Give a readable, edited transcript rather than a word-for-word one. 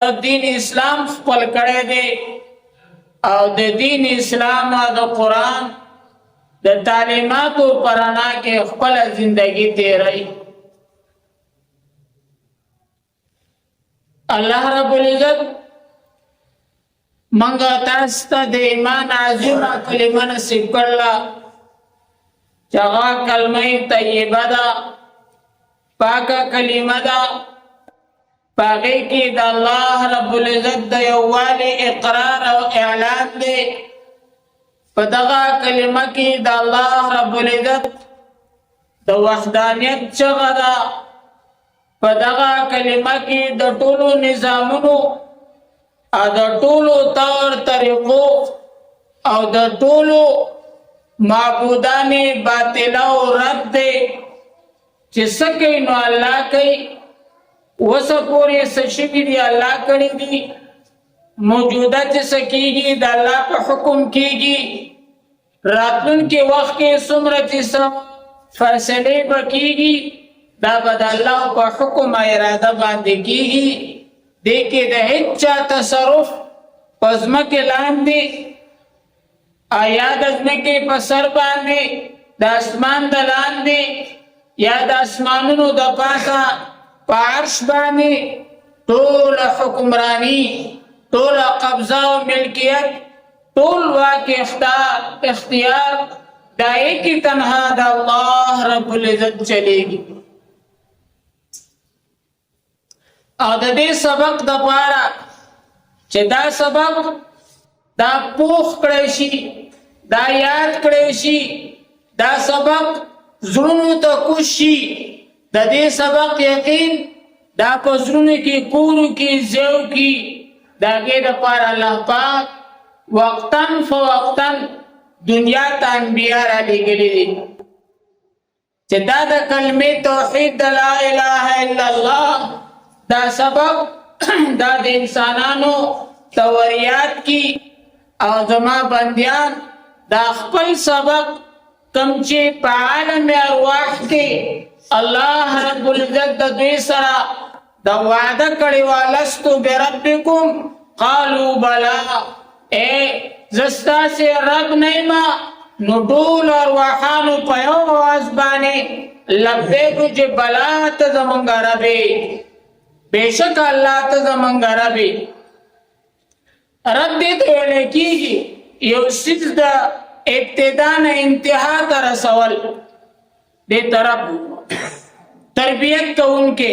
دین اسلام خپل کړی دی او د دین اسلام او د قرآن د تعلیماتو پرانا کې خپل زندگی تیری. الله رب العزت منګه تاسو ته د ایمان عظیمه کلمه نصیب کړله چې هغه کلمه طیبه ده، پاکه کلمه ده. پاگئی کی دا اللہ رب العزت دا یووالی اقرار و اعلان دے. پدغا کلمہ کی دا اللہ رب العزت دا وحدانیت چغا دا. پدغا کلمہ کی دا طولو نظامونو او دا طولو طور طریقو او دا طولو معبودان باطلہ و رد دے چی سکی نو اللہ کئی وسه پوری سشوی دی الله کړی دی. موجوده چې سکیږي د الله په حکم کیږي، راتلونکي وخت کې څومره چې فیصلې به کیږي دا به د الله په حکم او اراده باندې کیږي. دې کې د هیڅ چا تصرف په ځمکې لاندې یا د ځمکې په سر باندې د اسمان د لاندې یا د اسمانونو د پاسه په عرش باندې ټول حکمرانی، ټول قبضه او ملکیت، ټول واک اختیار دا ایک تنها د الله رب العزت چلیږي. او د دې سبق د پاره چې دا سبق دا پوخ کړی شي، دا یاد کړی شي، دا سبق زړونو ته کوز شي. د دې سبق یقین دا پزرونو کې کورو کې زیو کې دا کې د پاره الله پاک وقتن فوقتن دنیا ته انبیاء را لېږلي دي چې دا د کلمې توحید د لا اله الا الله دا سبق دا د انسانانو توریات کی او زما بندیان دا خپل سبق کم چې په عالم ارواح کې الله رب العزت د دوی سره دا وعده کړی و لستو بربکم قالوا بلا. اے زستا سے رب نیما نو ټول ارواحانو په یو آواز باندې لبیک چې بلا ته زمونږ ربې، بېشک الله ته زمونږ ربې. رب دې ته ویل کېږي یو څیز د ابتدا نه انتها ته رسول، دې طرف تربیت کو ان کے